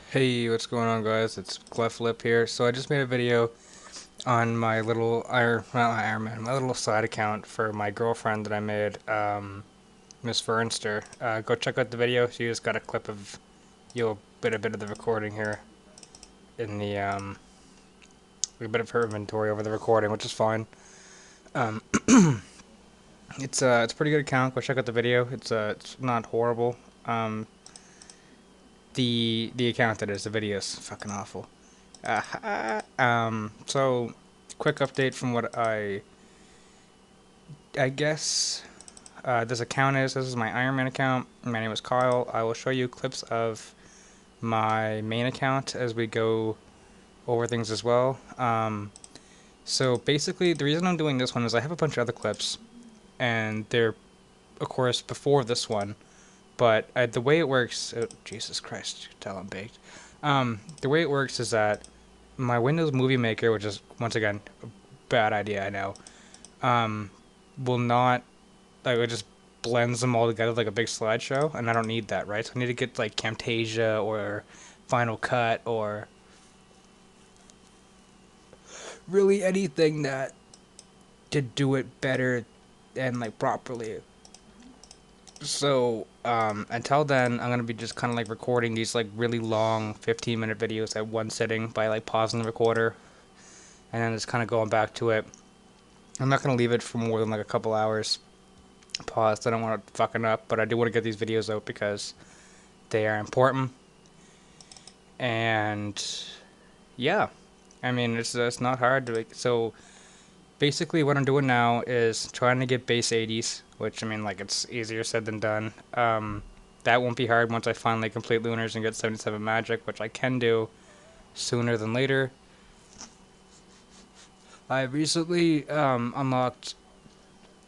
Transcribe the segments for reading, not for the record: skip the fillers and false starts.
Hey, what's going on, guys? It's Cleff here. So I just made a video on my little my little side account for my girlfriend that I made, Miss Fernster. Go check out the video. She just got a clip of a bit of the recording here in the a bit of her inventory over the recording, which is fine. Um, it's a pretty good account. Go check out the video. It's not horrible. Um, the account that is the video is fucking awful. So quick update from what I guess this account is. This is my Iron Man account. My name is Kyle. I will show you clips of my main account as we go over things as well. So basically, the reason I'm doing this one is I have a bunch of other clips, and they're, of course, before this one. But the way it works, oh, Jesus Christ, you can tell I'm baked. The way it works is that my Windows Movie Maker, which is once again a bad idea, I know, will not, like, it just blends them all together like a big slideshow, and I don't need that, right? So I need to get like Camtasia or Final Cut or really anything that to do it better and like properly. So until then, I'm gonna be just kind of like recording these like really long 15-minute videos at one sitting by like pausing the recorder and then just kind of going back to it. I'm not gonna leave it for more than like a couple hours paused. I don't want to fucking up, but I do want to get these videos out because they are important. And yeah, I mean it's not hard to like. So basically, what I'm doing now is trying to get base 80s, which I mean like it's easier said than done. That won't be hard once I finally complete Lunars and get 77 magic, which I can do sooner than later. I recently unlocked.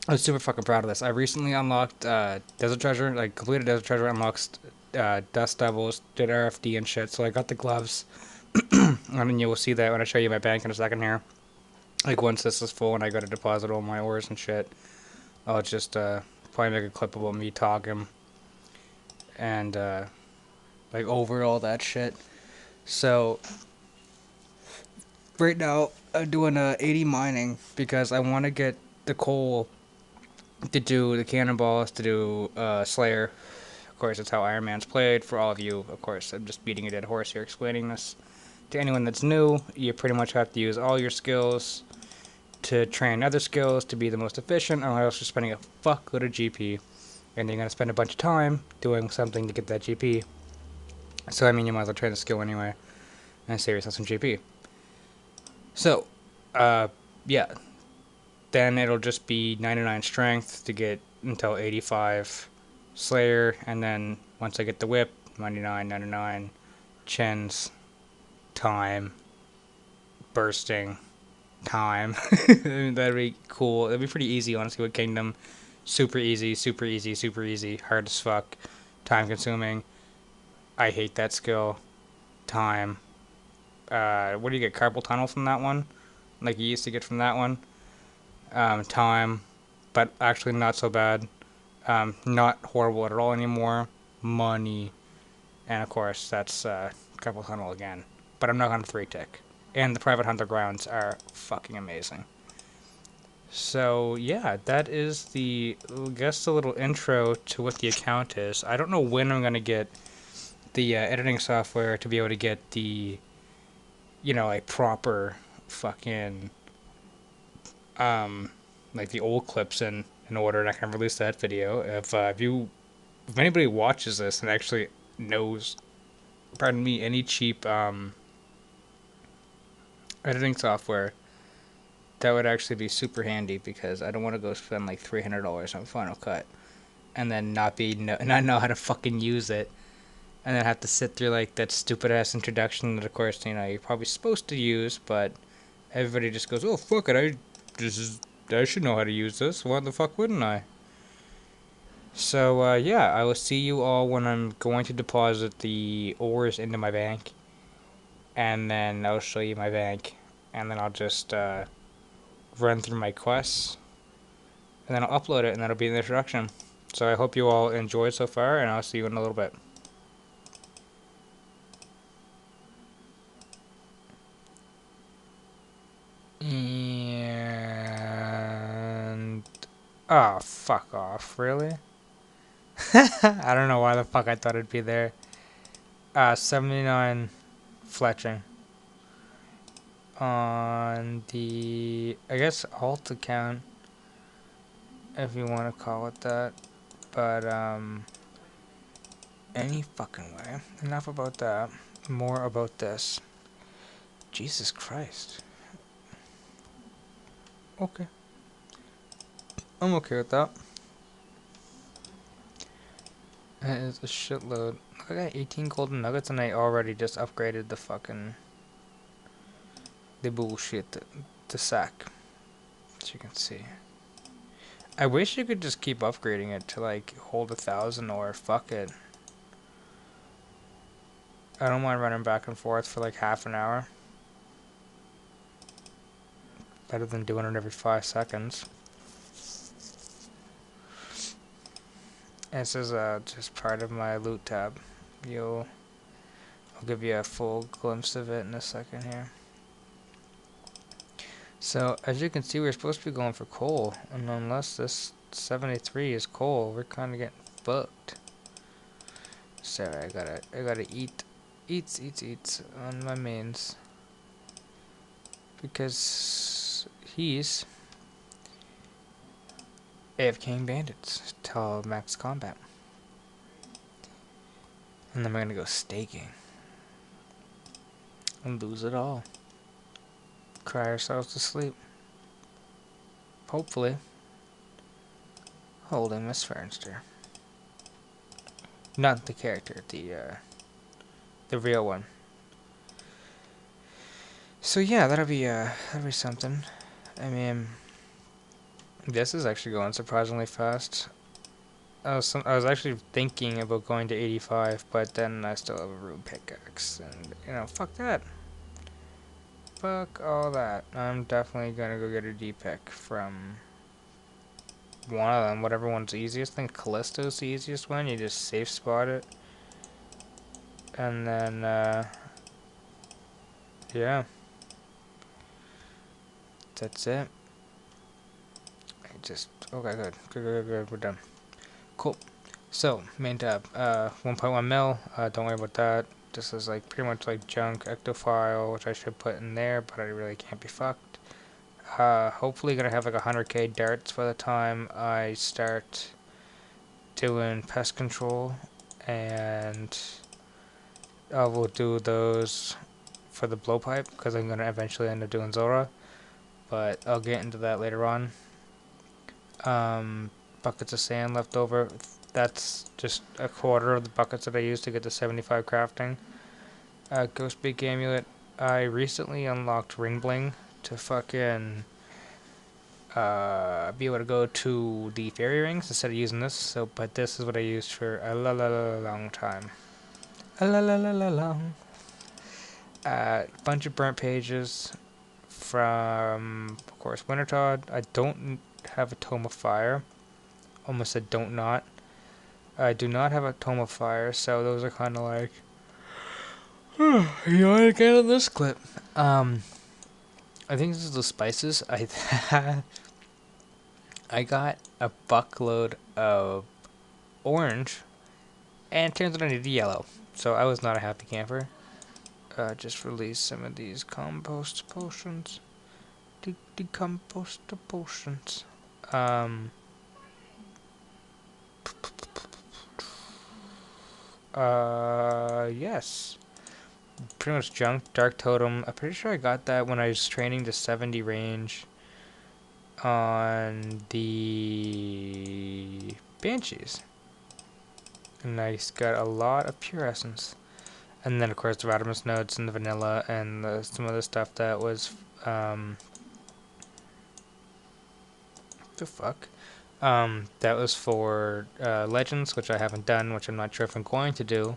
I was super fucking proud of this. I recently unlocked Desert Treasure, like completed Desert Treasure, unlocked Dust Devils, did RFD and shit. So I got the gloves, and then you will see that when I show you my bank in a second here. Like once this is full and I got to deposit all my ores and shit, I'll just probably make a clip about me talking and like over all that shit. So right now I'm doing 80 mining because I want to get the coal to do the cannonballs, to do Slayer. Of course, that's how Iron Man's played. For all of you, of course, I'm just beating a dead horse here explaining this. To anyone that's new, you pretty much have to use all your skills to train other skills to be the most efficient, or else you're spending a fuckload of GP, and you're going to spend a bunch of time doing something to get that GP. So, I mean, you might as well train the skill anyway, and save yourself some GP. So, yeah, then it'll just be 99 strength to get until 85 Slayer, and then once I get the whip, 99, 99, chins, time, bursting, time. That'd be cool. That'd be pretty easy, honestly, with Kingdom. Super easy, super easy, super easy. Hard as fuck. Time consuming. I hate that skill. Time. What do you get? Carpal tunnel from that one? Like you used to get from that one? Time. But actually not so bad. Not horrible at all anymore. Money. And of course, that's carpal tunnel again. But I'm not on 3-tick. And the private hunter grounds are fucking amazing. So yeah, that is I guess the little intro to what the account is. I don't know when I'm gonna get the editing software to be able to get the, like proper fucking, like the old clips in order, and I can release that video. If anybody watches this and actually knows, pardon me, any cheap editing software, that would actually be super handy because I don't want to go spend like $300 on Final Cut and then not know how to fucking use it, and then have to sit through like that stupid ass introduction that of course you're probably supposed to use, but everybody just goes, oh fuck it, I should know how to use this. Why the fuck wouldn't I? So yeah, I will see you all when I'm going to deposit the ores into my bank, and then I'll show you my bank, and then I'll just run through my quests, and then I'll upload it, and that'll be the introduction. So I hope you all enjoyed so far, and I'll see you in a little bit. Oh, fuck off. Really? I don't know why the fuck I thought it'd be there. 79 fletching. On the, I guess, alt account, if you want to call it that. But, any fucking way. Enough about that. More about this. Jesus Christ. Okay. I'm okay with that. That is a shitload. I got 18 golden nuggets and I already just upgraded the fucking... the bullshit. The sack. As you can see. I wish you could just keep upgrading it to like hold 1,000 or fuck it. I don't mind running back and forth for like half an hour. Better than doing it every 5 seconds. This is just part of my loot tab. I'll give you a full glimpse of it in a second here. So as you can see, we're supposed to be going for coal, and unless this 73 is coal, we're kind of getting fucked. Sorry, I gotta eat on my mains because he's AFKing bandits till max combat, and then we're gonna go staking and lose it all. Cry ourselves to sleep. Hopefully. Holding Miss Fernster. Not the character, the real one. So yeah, that'll be something. I mean, this is actually going surprisingly fast. I was actually thinking about going to 85, but then I still have a rude pickaxe, and you know, fuck that. Fuck all that. I'm definitely gonna go get a D-pick from one of them, whatever one's easiest. I think Callisto's the easiest one. You just safe spot it. And then, yeah. That's it. Okay, good. We're done. Cool. So, main tab. 1.1 mil. Don't worry about that. This is like pretty much like junk ectofile, which I should put in there, but I really can't be fucked. Hopefully gonna have like 100k darts by the time I start doing pest control, and I will do those for the blowpipe because I'm gonna eventually end up doing Zora, but I'll get into that later on. Buckets of sand left over. That's just a quarter of the buckets that I used to get the 75 crafting. Ghost Beak Amulet. I recently unlocked Ring Bling to fucking be able to go to the fairy rings instead of using this. So, but this is what I used for a long time. A long. Bunch of burnt pages from, of course, Wintertod. I don't have a Tome of Fire. Almost said don't not. I do not have a Tome of Fire, so those are kind of like, you want to get on this clip. I think this is the spices. I got a buckload of orange, and it turns out I needed yellow, so I was not a happy camper. Just release some of these compost potions. Decompost potions. Yes. Pretty much junk. Dark Totem. I'm pretty sure I got that when I was training to 70 range on the Banshees. And I got a lot of pure essence. And then, of course, the Radimus notes and the vanilla and some other stuff that was, the fuck? That was for Legends, which I haven't done, which I'm not sure if I'm going to do,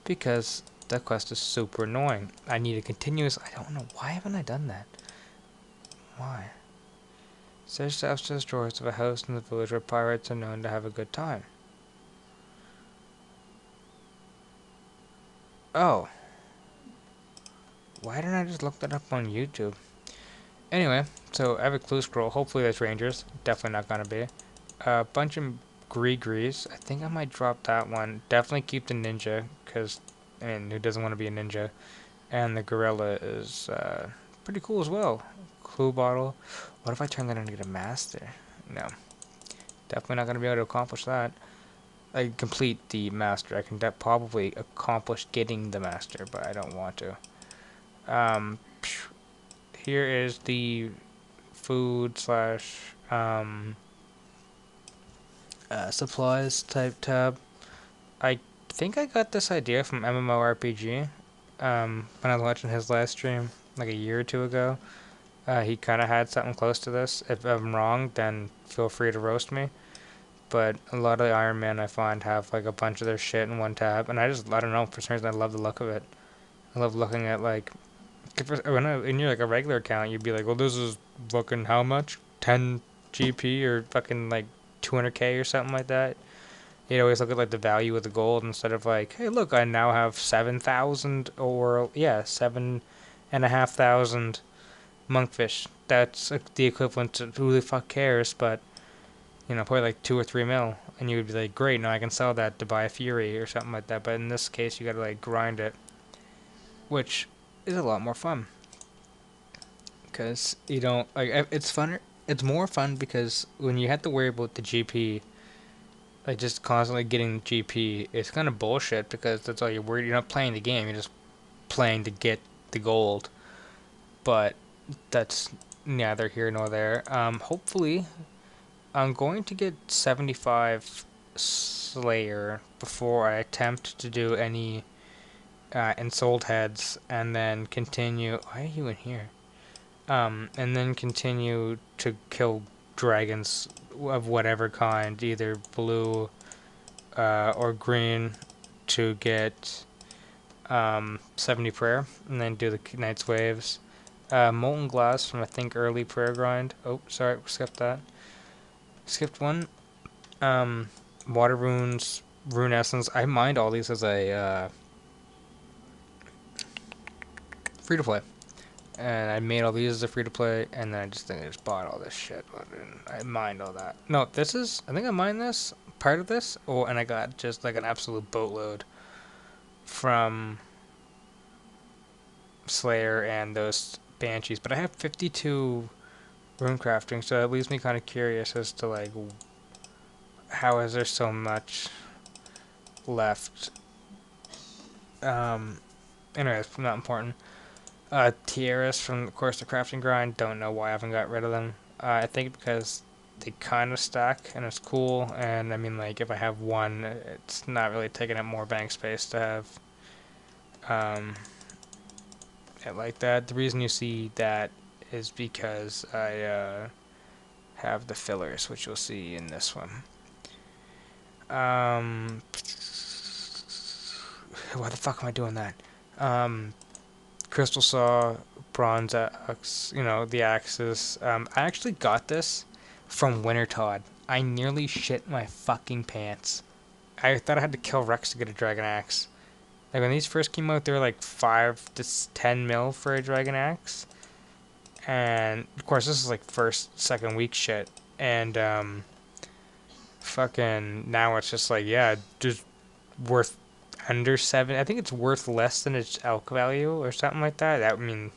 because that quest is super annoying. I need a continuous... I don't know. Why haven't I done that? Why? Search the upstairs drawers of a house in the village where pirates are known to have a good time. Oh. Why didn't I just look that up on YouTube? Anyway, so I have a clue scroll. Hopefully there's rangers. Definitely not gonna be. A bunch of Grease. I think I might drop that one. Definitely keep the Ninja, because, I mean, who doesn't want to be a ninja? And the Gorilla is pretty cool as well. Clue Bottle. What if I turn that into get a Master? No. Definitely not going to be able to accomplish that. I can complete the Master. I can probably accomplish getting the Master, but I don't want to. Here is the food slash supplies type tab. I think I got this idea from MMORPG when I was watching his live stream like a year or two ago. He kind of had something close to this. If I'm wrong, then feel free to roast me. But a lot of the Iron Man I find have like a bunch of their shit in one tab, and I don't know, for some reason I love the look of it. I love looking at like, when you're like a regular account, you'd be like, well, this is fucking how much? 10 GP or fucking like 200k or something like that. You'd always look at like the value of the gold instead of like, hey, look, I now have 7,000 or yeah, 7,500 monkfish. That's the equivalent to who the fuck cares, but probably like 2 or 3 mil, and you would be like, great, now I can sell that to buy a Fury or something like that. But in this case, you gotta like grind it, which is a lot more fun because you don't like it's funner. It's more fun because when you have to worry about the GP, like just constantly getting GP, it's kind of bullshit because that's all you're worried. You're not playing the game. You're just playing to get the gold. But that's neither here nor there. Hopefully, I'm going to get 75 Slayer before I attempt to do any ensouled heads, and then continue. Why are you in here? And then continue to kill dragons of whatever kind, either blue or green, to get 70 prayer, and then do the Knight's Waves. Molten Glass from I think early prayer grind. Oh, sorry, skipped that. Skipped one. Water runes, rune essence. I mined all these as a free to play, and I made all these as a free to play, and then I just bought all this shit. I mined all that. No, I think I mined this part of this. Oh, and I got just like an absolute boatload from Slayer and those Banshees. But I have 52 rune crafting, so it leaves me kind of curious as to like how is there so much left. Anyways, not important. Tiaras from, of course, the crafting grind. Don't know why I haven't got rid of them. I think because they kind of stack and it's cool. And I mean, like, if I have one, it's not really taking up more bank space to have it like that. The reason you see that is because I have the fillers, which you'll see in this one. Why the fuck am I doing that? Crystal Saw, Bronze Axe, the axes. I actually got this from Winter Todd. I nearly shit my fucking pants. I thought I had to kill Rex to get a Dragon Axe. Like, when these first came out, they were like 5 to 10 mil for a Dragon Axe. And, of course, this is like first, second week shit. And, fucking, now it's just like, yeah, just worth under 7. I think it's worth less than its elk value or something like that. That, I mean,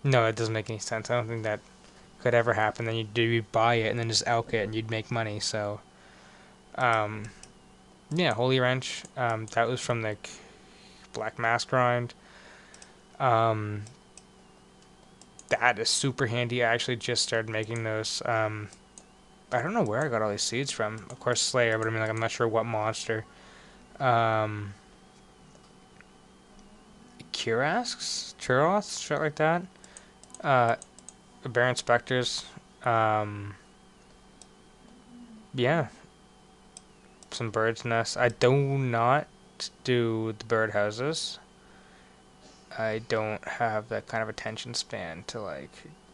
no, it doesn't make any sense. I don't think that could ever happen. Then you'd buy it and then just elk it and you'd make money. So, yeah, Holy Wrench. That was from the Black Mask grind. That is super handy. I actually just started making those. I don't know where I got all these seeds from. Of course, Slayer, but I mean, like, I'm not sure what monster. Curasks? Churros? Shit like that. Baron Specters. Yeah. Some bird's nests. I do not do the birdhouses. I don't have that kind of attention span to, like,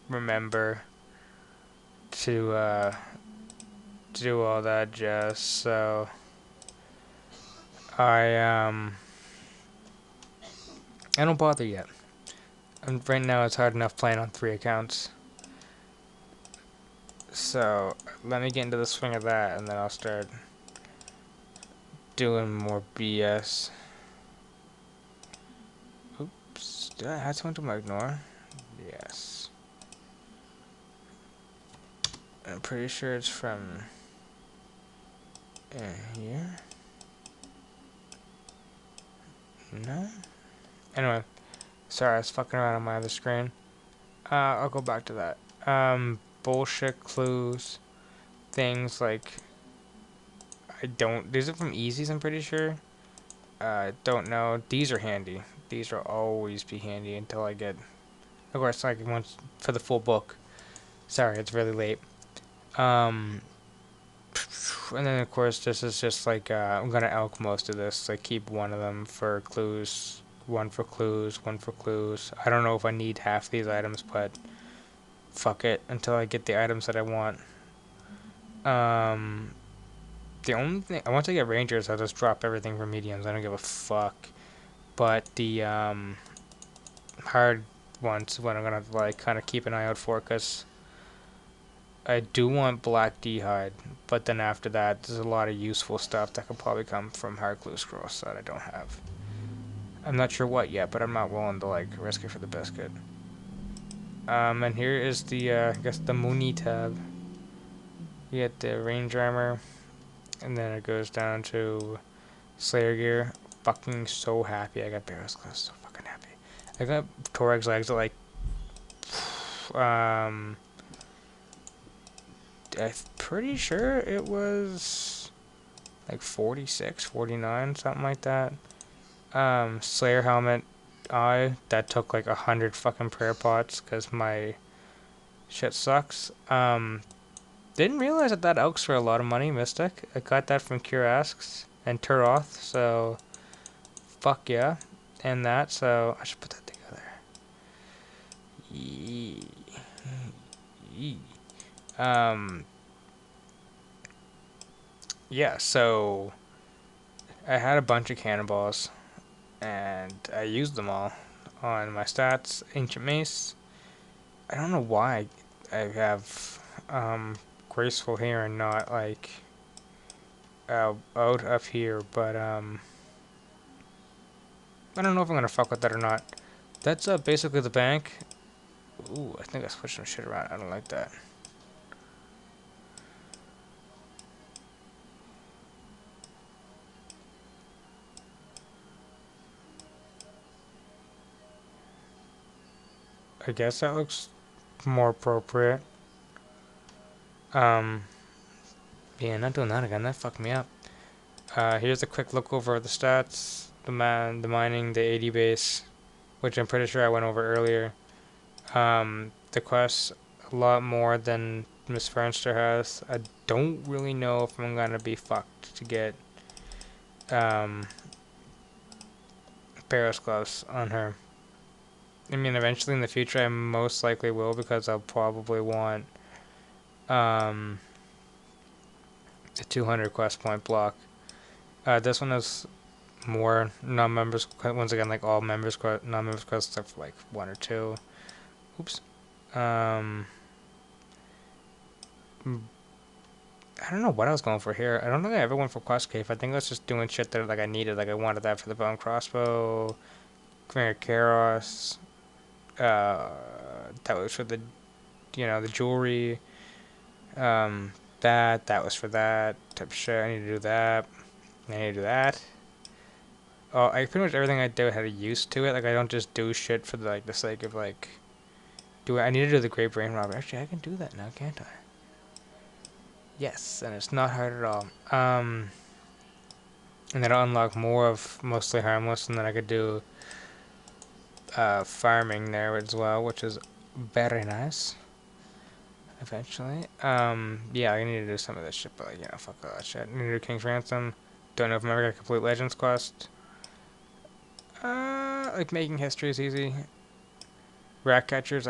remember to do all that jazz, so I don't bother yet. And right now it's hard enough playing on 3 accounts. So, let me get into the swing of that, and then I'll start doing more BS. Oops, did I have someone to my ignore? Yes. I'm pretty sure it's from here. No? Anyway, sorry, I was fucking around on my other screen. I'll go back to that. Bullshit clues. Things like... These are from Easies, I'm pretty sure. Don't know. These are handy. These will always be handy until I get... Of course, like, once for the full book. Sorry, it's really late. And then, of course, this is just like, I'm gonna elk most of this. Like, keep one of them for clues. One for clues, one for clues. I don't know if I need half these items, but fuck it until I get the items that I want. The only thing, once I get rangers, I'll just drop everything for mediums. I don't give a fuck. But the hard ones, what I'm gonna like kind of keep an eye out for, because I do want black d'hide, but then after that, there's a lot of useful stuff that could probably come from hard clue scrolls that I don't have. I'm not sure what yet, but I'm not willing to like risk it for the biscuit. And here is the I guess the Mooney tab. You get the range armor, and then it goes down to Slayer gear. Fucking so happy I got Barrow's Gloves. So fucking happy. I got Torag's legs at like I'm pretty sure it was like 46, 49, something like that. Slayer helmet, that took like 100 fucking prayer pots because my shit sucks. Didn't realize that elks for a lot of money, Mystic. I got that from Cure Asks and Turoth, so fuck yeah. And that, so I should put that together. Yeah, so I had a bunch of cannonballs and I used them all on my stats. Ancient Mace. I don't know why I have graceful here and not like out up here, but I don't know if I'm gonna fuck with that or not. That's basically the bank. Ooh, I think I switched some shit around. I don't like that. I guess that looks more appropriate. Yeah, not doing that again. That fucked me up. Here's a quick look over the stats. The mining, the 80 base, which I'm pretty sure I went over earlier. The quests, a lot more than Miss Fernster has. I don't really know if I'm gonna be fucked to get Barrow's Gloves on her. I mean, eventually in the future, I most likely will, because I'll probably want the 200 quest point block. This one is more non-members. Once again, like all members, non-members quests are for like 1 or 2. Oops. I don't know what I was going for here. I don't think I ever went for Quest Cave. I think I was just doing shit that like I needed. Like I wanted that for the bone crossbow, Ring of Karos. That was for the, the jewelry. That was for that type of shit. I need to do that. I need to do that. Oh, I pretty much everything I do had a use to it. Like I don't just do shit for the sake of like. I need to do the Great Brain Robber. Actually, I can do that now, can't I? Yes, and it's not hard at all. And then I'll unlock more of Mostly Harmless, and then I could do farming there as well, which is very nice. Eventually. Yeah, I need to do some of this shit, but fuck all that shit. I need to do King's Ransom. Don't know if I'm ever gonna complete Legends quest. Like making history is easy. Rat catchers,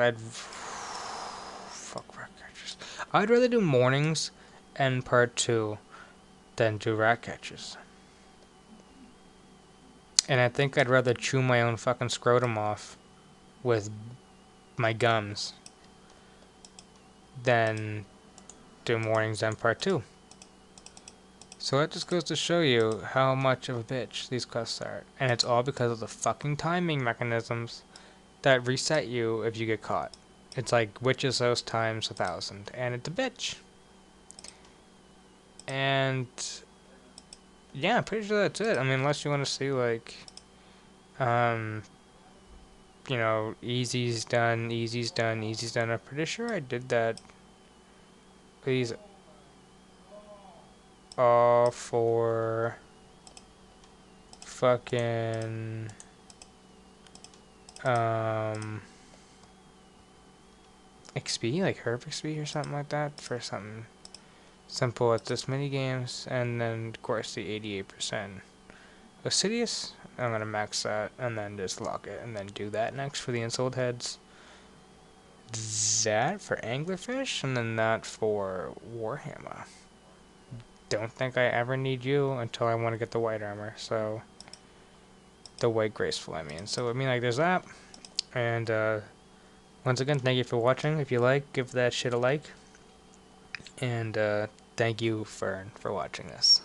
fuck rat catchers. I'd rather do mornings and part 2 than do rat catchers. And I think I'd rather chew my own fucking scrotum off with my gums than do Morning's End Part 2. So that just goes to show you how much of a bitch these quests are. And it's all because of the fucking timing mechanisms that reset you if you get caught. It's like Witches House times 1,000. And it's a bitch. And yeah, I'm pretty sure that's it. I mean, unless you want to see like, you know, easy's done, easy's done, easy's done. I'm pretty sure I did that. These all for fucking XP, like herb XP or something like that, for something simple as this mini games, and then of course the 88% Osidious. I'm gonna max that and then just lock it, and then do that next for the Ensouled Heads. That for Anglerfish, and then that for Warhammer. Don't think I ever need you until I want to get the white armor, so the white graceful, I mean. So I mean, like, there's that, and once again, thank you for watching. If you like, give that shit a like, and thank you, Fern, for watching this.